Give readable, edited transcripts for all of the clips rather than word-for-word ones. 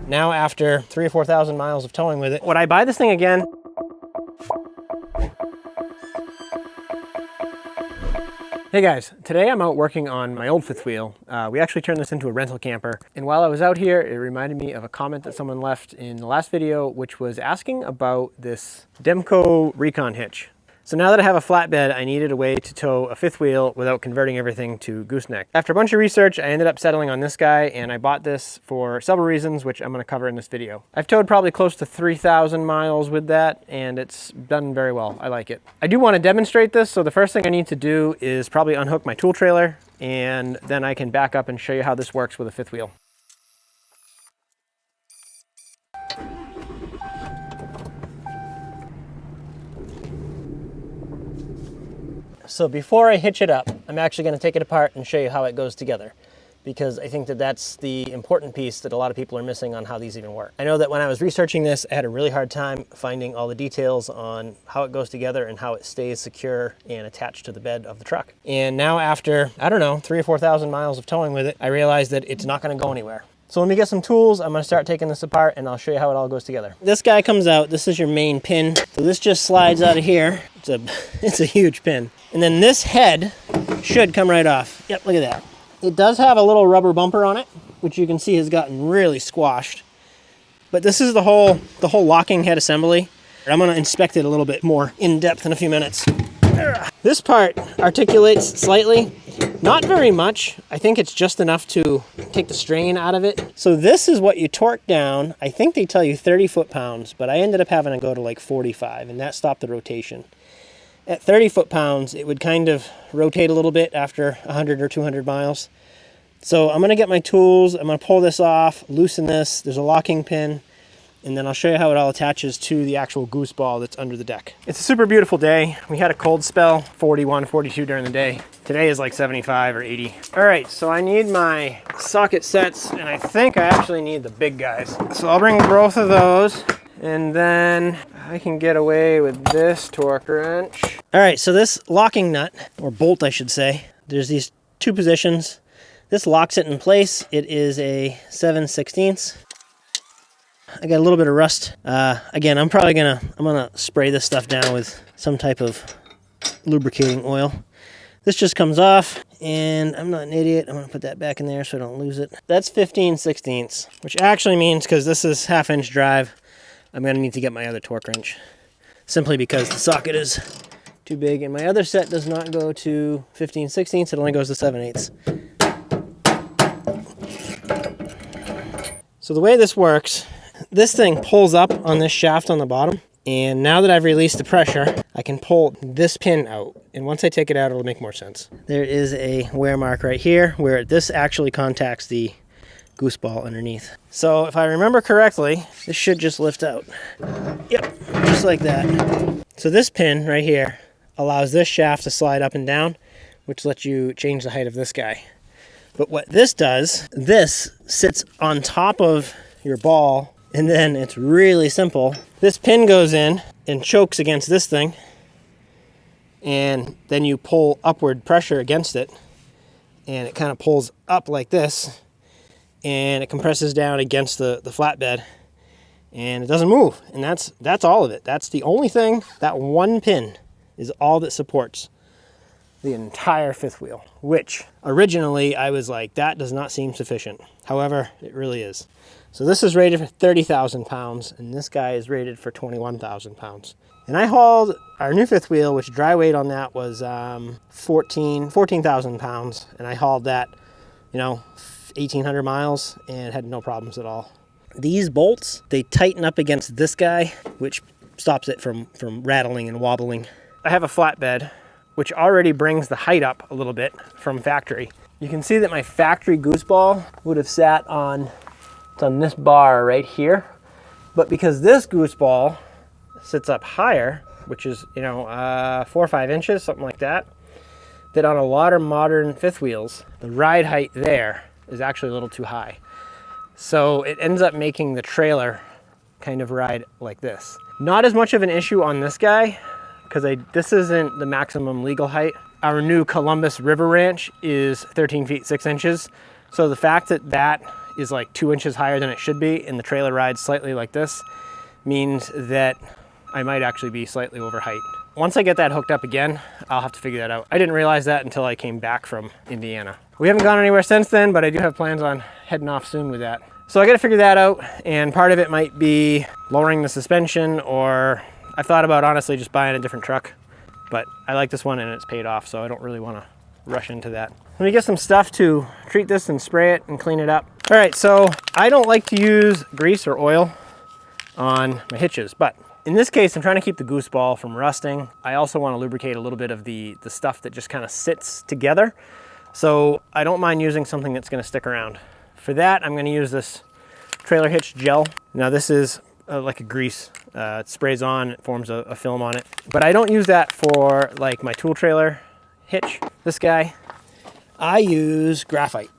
Now after 3,000 or 4,000 miles of towing with it, would I buy this thing again? Hey guys, today I'm out working on my old fifth wheel. We actually turned this into a rental camper. And while I was out here, it reminded me of a comment that someone left in the last video, which was asking about this Demco Recon hitch. So now that I have a flatbed, I needed a way to tow a fifth wheel without converting everything to gooseneck. After a bunch of research, I ended up settling on this guy, and I bought this for several reasons, which I'm going to cover in this video. I've towed probably close to 3,000 miles with that, and it's done very well. I like it. I do want to demonstrate this, so the first thing I need to do is probably unhook my tool trailer, and then I can back up and show you how this works with a fifth wheel. So before I hitch it up, I'm actually going to take it apart and show you how it goes together, because I think that that's the important piece that a lot of people are missing on how these even work. I know that when I was researching this, I had a really hard time finding all the details on how it goes together and how it stays secure and attached to the bed of the truck. And now after, I don't know, 3,000 or 4,000 miles of towing with it, I realized that it's not going to go anywhere. So let me get some tools. I'm going to start taking this apart and I'll show you how it all goes together. This guy comes out. This is your main pin. So this just slides out of here. It's a huge pin. And then this head should come right off. Yep, look at that. It does have a little rubber bumper on it, which you can see has gotten really squashed. But this is the whole locking head assembly. I'm going to inspect it a little bit more in depth in a few minutes. This part articulates slightly. Not very much. I think it's just enough to take the strain out of it. So this is what you torque down. I think they tell you 30 foot-pounds, but I ended up having to go to like 45, and that stopped the rotation. At 30 foot-pounds, it would kind of rotate a little bit after 100 or 200 miles. So I'm going to get my tools. I'm going to pull this off, loosen this. There's a locking pin. And then I'll show you how it all attaches to the actual goose ball that's under the deck. It's a super beautiful day. We had a cold spell, 41, 42 during the day. Today is like 75 or 80. All right, so I need my socket sets, and I think I actually need the big guys. So I'll bring both of those, and then I can get away with this torque wrench. All right, so this locking nut, or bolt I should say, there's these two positions. This locks it in place. It is a 7/16. I got a little bit of rust. Again, I'm gonna spray this stuff down with some type of lubricating oil. This just comes off, and I'm not an idiot. I'm gonna put that back in there so I don't lose it. That's 15/16, which actually means, because this is 1/2 inch drive, I'm gonna need to get my other torque wrench, simply because the socket is too big, and my other set does not go to 15/16. It only goes to 7/8. So the way this works, this thing pulls up on this shaft on the bottom, and now that I've released the pressure, I can pull this pin out, and once I take it out, it'll make more sense. There is a wear mark right here where this actually contacts the goose ball underneath. So if I remember correctly, this should just lift out. Yep, just like that. So this pin right here allows this shaft to slide up and down, which lets you change the height of this guy. But what this does, this sits on top of your ball, and then it's really simple. This pin goes in and chokes against this thing, and then you pull upward pressure against it, and it kind of pulls up like this, and it compresses down against the flatbed, and it doesn't move. And that's all of it. That's the only thing. That one pin is all that supports the entire fifth wheel, which originally I was like, that does not seem sufficient. However, it really is. So this is rated for 30,000 pounds, and this guy is rated for 21,000 pounds. And I hauled our new fifth wheel, which dry weight on that was 14,000 pounds, and I hauled that, 1,800 miles, and had no problems at all. These bolts, they tighten up against this guy, which stops it from rattling and wobbling. I have a flatbed, which already brings the height up a little bit from factory. You can see that my factory goose ball would have sat on, it's on this bar right here. But because this goose ball sits up higher, which is, 4 or 5 inches, something like that, that on a lot of modern fifth wheels, the ride height there is actually a little too high. So it ends up making the trailer kind of ride like this. Not as much of an issue on this guy, because this isn't the maximum legal height. Our new Columbus River Ranch is 13 feet 6 inches. So the fact that that is like 2 inches higher than it should be and the trailer rides slightly like this, means that I might actually be slightly over height. Once I get that hooked up again, I'll have to figure that out. I didn't realize that until I came back from Indiana. We haven't gone anywhere since then, but I do have plans on heading off soon with that. So I gotta figure that out, and part of it might be lowering the suspension, or I thought about honestly just buying a different truck, but I like this one and it's paid off, so I don't really wanna rush into that. Let me get some stuff to treat this and spray it and clean it up. All right, so I don't like to use grease or oil on my hitches, but in this case, I'm trying to keep the goose ball from rusting. I also want to lubricate a little bit of the stuff that just kind of sits together. So I don't mind using something that's going to stick around. For that, I'm going to use this trailer hitch gel. Now this is like a grease. It sprays on, it forms a film on it. But I don't use that for like my tool trailer hitch. This guy, I use graphite.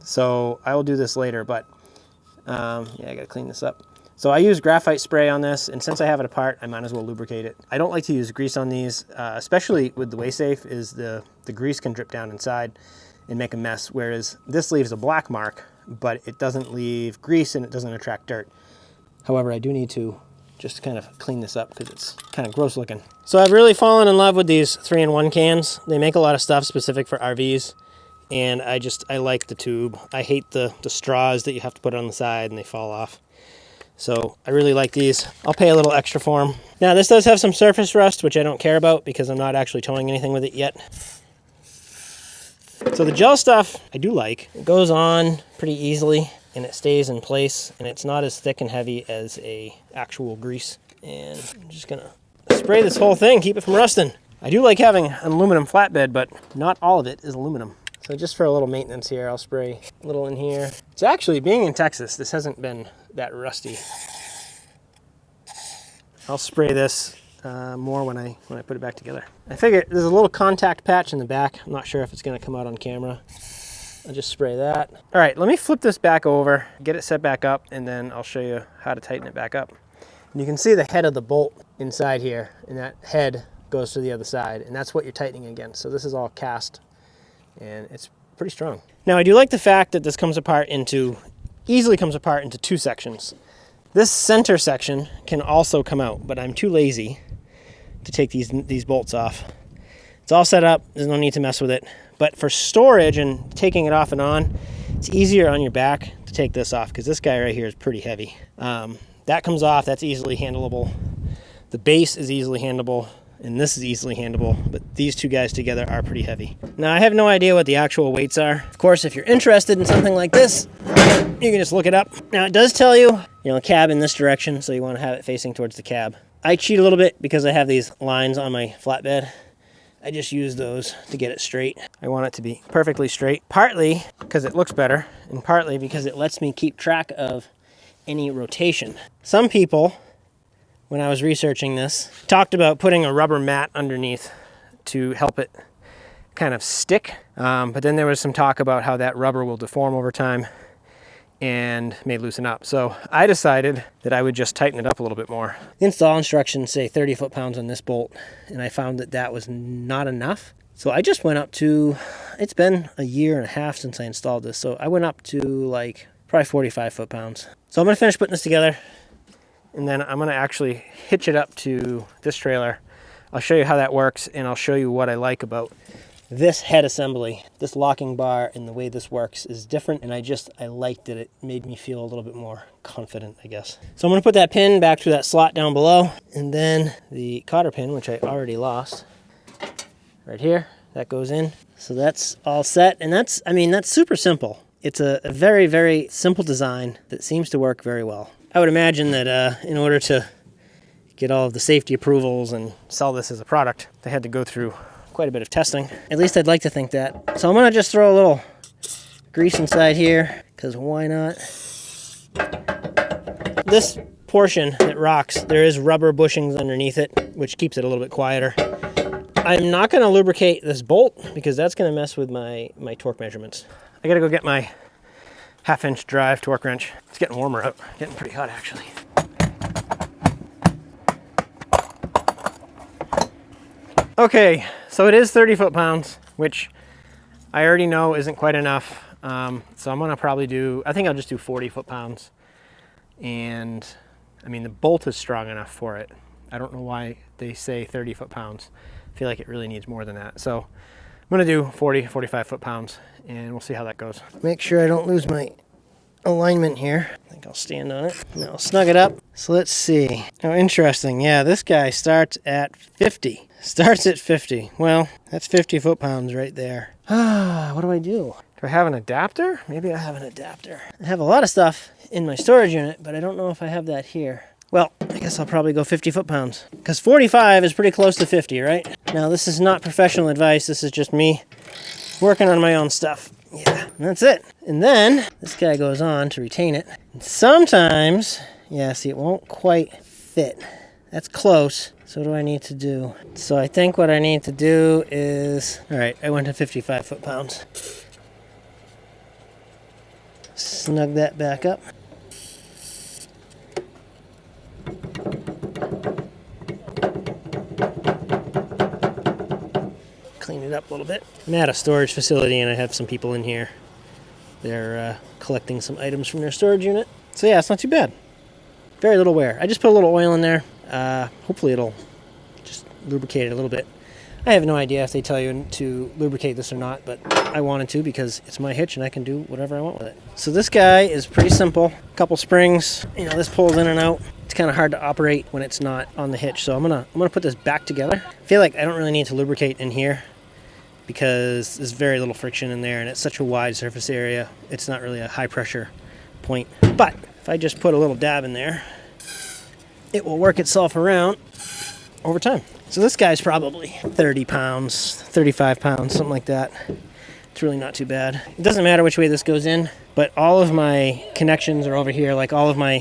So I will do this later, but yeah, I got to clean this up. So I use graphite spray on this, and since I have it apart, I might as well lubricate it. I don't like to use grease on these, especially with the WaySafe, is the grease can drip down inside and make a mess, whereas this leaves a black mark, but it doesn't leave grease and it doesn't attract dirt. However, I do need to just kind of clean this up because it's kind of gross looking. So I've really fallen in love with these 3-in-1 cans. They make a lot of stuff specific for RVs, and I like the tube. I hate the straws that you have to put on the side and they fall off. So I really like these. I'll pay a little extra for them. Now this does have some surface rust, which I don't care about because I'm not actually towing anything with it yet. So the gel stuff I do like. It goes on pretty easily and it stays in place, and it's not as thick and heavy as a actual grease. And I'm just gonna spray this whole thing, keep it from rusting. I do like having an aluminum flatbed, but not all of it is aluminum. So just for a little maintenance here, I'll spray a little in here. It's actually, being in Texas, this hasn't been that rusty. I'll spray this more when I put it back together. I figure there's a little contact patch in the back. I'm not sure if it's gonna come out on camera. I'll just spray that. All right, let me flip this back over, get it set back up, and then I'll show you how to tighten it back up. And you can see the head of the bolt inside here, and that head goes to the other side, and that's what you're tightening against. So this is all cast, and it's pretty strong. Now I do like the fact that this easily comes apart into 2 sections. This center section can also come out, but I'm too lazy to take these bolts off. It's all set up, there's no need to mess with it. But for storage and taking it off and on, it's easier on your back to take this off because this guy right here is pretty heavy. That comes off, that's easily handleable. The base is easily handleable, and this is easily handleable, but these 2 guys together are pretty heavy. Now, I have no idea what the actual weights are. Of course, if you're interested in something like this, you can just look it up. Now, it does tell you, cab in this direction, so you want to have it facing towards the cab. I cheat a little bit because I have these lines on my flatbed. I just use those to get it straight. I want it to be perfectly straight, partly because it looks better, and partly because it lets me keep track of any rotation. Some people, when I was researching this, talked about putting a rubber mat underneath to help it kind of stick. But then there was some talk about how that rubber will deform over time and may loosen up. So I decided that I would just tighten it up a little bit more. The install instructions say 30 foot-pounds on this bolt, and I found that that was not enough. So I just went up to, it's been a year and a half since I installed this, so I went up to like probably 45 foot-pounds. So I'm gonna finish putting this together, and then I'm gonna actually hitch it up to this trailer. I'll show you how that works, and I'll show you what I like about this head assembly. This locking bar and the way this works is different, and I liked it. It made me feel a little bit more confident, I guess. So I'm gonna put that pin back through that slot down below, and then the cotter pin, which I already lost, right here, that goes in. So that's all set, and that's super simple. It's a very, very simple design that seems to work very well. I would imagine that in order to get all of the safety approvals and sell this as a product, they had to go through quite a bit of testing. At least I'd like to think that. So I'm gonna just throw a little grease inside here, because why not? This portion that rocks, there is rubber bushings underneath it, which keeps it a little bit quieter. I'm not gonna lubricate this bolt because that's gonna mess with my torque measurements. I gotta go get my 1/2-inch drive torque wrench. It's getting warmer out, getting pretty hot actually. Okay, so it is 30 foot-pounds, which I already know isn't quite enough. So I'm gonna probably do, I think I'll just do 40 foot-pounds. And I mean, the bolt is strong enough for it. I don't know why they say 30 foot-pounds. I feel like it really needs more than that. So I'm gonna do 40, 45 foot-pounds, and we'll see how that goes. Make sure I don't lose my alignment here. I think I'll stand on it. Now I'll snug it up. So let's see. Oh, interesting. Yeah, this guy starts at 50. Starts at 50. Well, that's 50 foot-pounds right there. What do I do? Do I have an adapter? Maybe I have an adapter. I have a lot of stuff in my storage unit, but I don't know if I have that here. Well, I guess I'll probably go 50 foot-pounds, because 45 is pretty close to 50, right? Now, this is not professional advice. This is just me working on my own stuff. Yeah, and that's it. And then this guy goes on to retain it. And sometimes, yeah, see, it won't quite fit. That's close. So what do I need to do? So I think what I need to do is, all right, I went to 55 foot-pounds. Snug that back up. Clean it up a little bit. I'm at a storage facility and I have some people in here. They're collecting some items from their storage unit. So yeah, it's not too bad. Very little wear. I just put a little oil in there. Hopefully it'll just lubricate it a little bit. I have no idea if they tell you to lubricate this or not, but I wanted to because it's my hitch and I can do whatever I want with it. So this guy is pretty simple. A couple springs, you know, this pulls in and out. It's kind of hard to operate when it's not on the hitch. So I'm gonna put this back together. I feel like I don't really need to lubricate in here because there's very little friction in there and it's such a wide surface area. It's not really a high pressure point. But if I just put a little dab in there, it will work itself around over time. So this guy's probably 30 pounds, 35 pounds, something like that. It's really not too bad. It doesn't matter which way this goes in, but all of my connections are over here, like all of my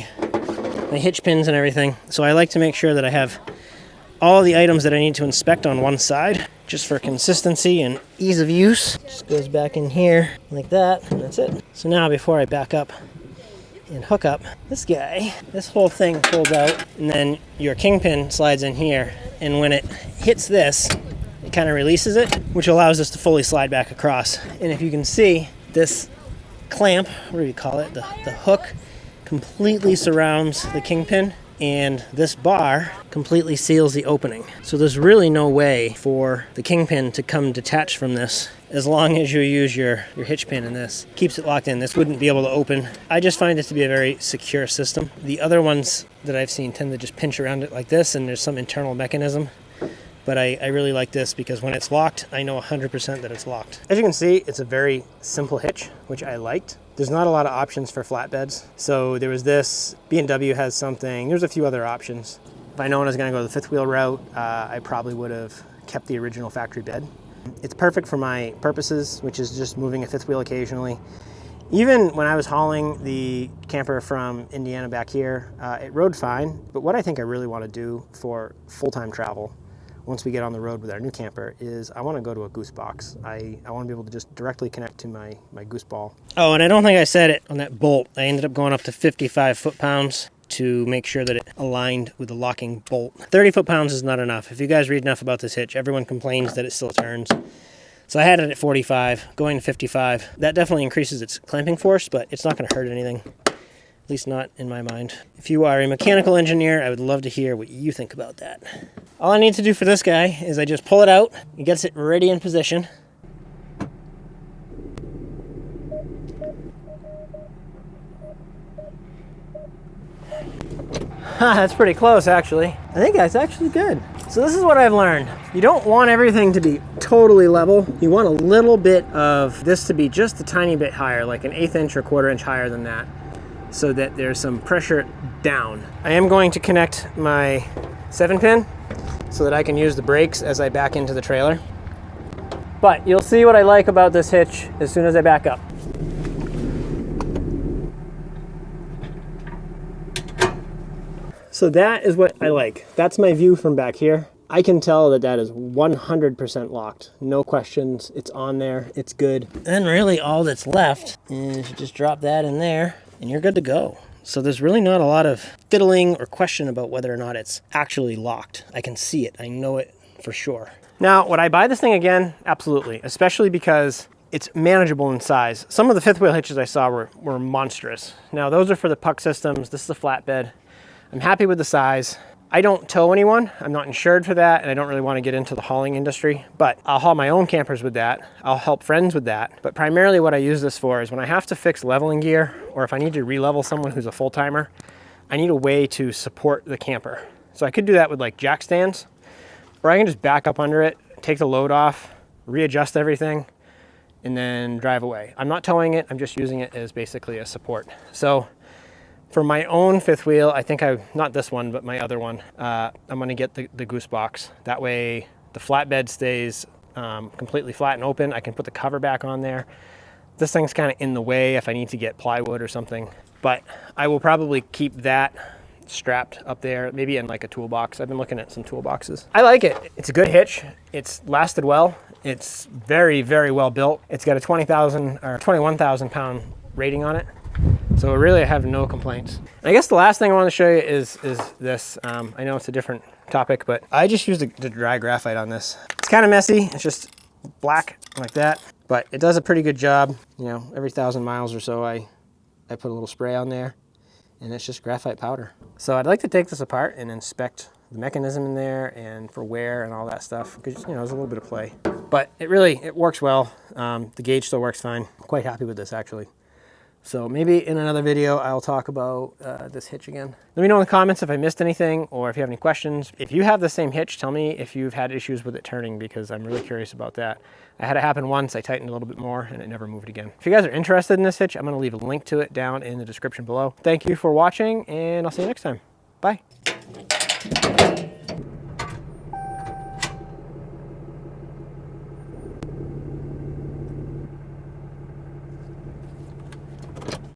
hitch pins and everything. So I like to make sure that I have all the items that I need to inspect on one side, just for consistency and ease of use. Just goes back in here like that, and that's it. So now before I back up and hook up this guy, this whole thing pulls out, and then your kingpin slides in here, and when it hits this, it kind of releases it, which allows us to fully slide back across. And if you can see, this clamp, what do you call it, the hook completely surrounds the kingpin, and this bar completely seals the opening. So there's really no way for the kingpin to come detached from this as long as you use your hitch pin in this. Keeps it locked in. This wouldn't be able to open. I just find it to be a very secure system. The other ones that I've seen tend to just pinch around it like this, and there's some internal mechanism. But I really like this because when it's locked, I know 100% that it's locked. As you can see, it's a very simple hitch, which I liked. There's not a lot of options for flatbeds. So there was this, B&W has something, there's a few other options. If I known I was gonna go the fifth wheel route, I probably would have kept the original factory bed. It's perfect for my purposes, which is just moving a fifth wheel occasionally. Even when I was hauling the camper from Indiana back here, it rode fine. But what I think I really want to do for full-time travel, once we get on the road with our new camper, is I want to go to a goose box. I want to be able to just directly connect to my goose ball. Oh, and I don't think I said it on that bolt. I ended up going up to 55 foot-pounds to make sure that it aligned with the locking bolt. 30 foot-pounds is not enough. If you guys read enough about this hitch, everyone complains that it still turns. So I had it at 45, going to 55. That definitely increases its clamping force, but it's not going to hurt anything. At least not in my mind. If you are a mechanical engineer, I would love to hear what you think about that. All I need to do for this guy is I just pull it out, it gets it ready in position. That's pretty close, actually. I think that's actually good. So this is what I've learned. You don't want everything to be totally level. You want a little bit of this to be just a tiny bit higher, like an 1/8 inch or 1/4 inch higher than that, so that there's some pressure down. I am going to connect my 7-pin so that I can use the brakes as I back into the trailer. But you'll see what I like about this hitch as soon as I back up. So that is what I like. That's my view from back here. I can tell that that is 100% locked. No questions, it's on there, it's good. Then really all that's left is you just drop that in there and you're good to go. So there's really not a lot of fiddling or question about whether or not it's actually locked. I can see it, I know it for sure. Now, would I buy this thing again? Absolutely, especially because it's manageable in size. Some of the fifth wheel hitches I saw were monstrous. Now those are for the puck systems. This is a flatbed. I'm happy with the size. I don't tow anyone. I'm not insured for that, and I don't really want to get into the hauling industry, but I'll haul my own campers with that. I'll help friends with that. But primarily what I use this for is when I have to fix leveling gear, or if I need to re-level someone who's a full-timer, I need a way to support the camper. So I could do that with like jack stands, or I can just back up under it, take the load off, readjust everything, and then drive away. I'm not towing it, I'm just using it as basically a support. So for my own fifth wheel, I think not this one, but my other one, I'm gonna get the goose box. That way the flatbed stays completely flat and open. I can put the cover back on there. This thing's kind of in the way if I need to get plywood or something, but I will probably keep that strapped up there, maybe in like a toolbox. I've been looking at some toolboxes. I like it. It's a good hitch. It's lasted well. It's very, very well built. It's got a 20,000 or 21,000 pound rating on it. So really I have no complaints. And I guess the last thing I want to show you is this. I know it's a different topic, but I just used the dry graphite on this. It's kind of messy. It's just black like that, but it does a pretty good job. You know, every 1,000 miles or so, I put a little spray on there, and it's just graphite powder. So I'd like to take this apart and inspect the mechanism in there and for wear and all that stuff, because, you know, there's a little bit of play. But it works well. The gauge still works fine. I'm quite happy with this, actually. So maybe in another video, I'll talk about this hitch again. Let me know in the comments if I missed anything or if you have any questions. If you have the same hitch, tell me if you've had issues with it turning, because I'm really curious about that. I had it happen once, I tightened a little bit more, and it never moved again. If you guys are interested in this hitch, I'm gonna leave a link to it down in the description below. Thank you for watching, and I'll see you next time. Bye.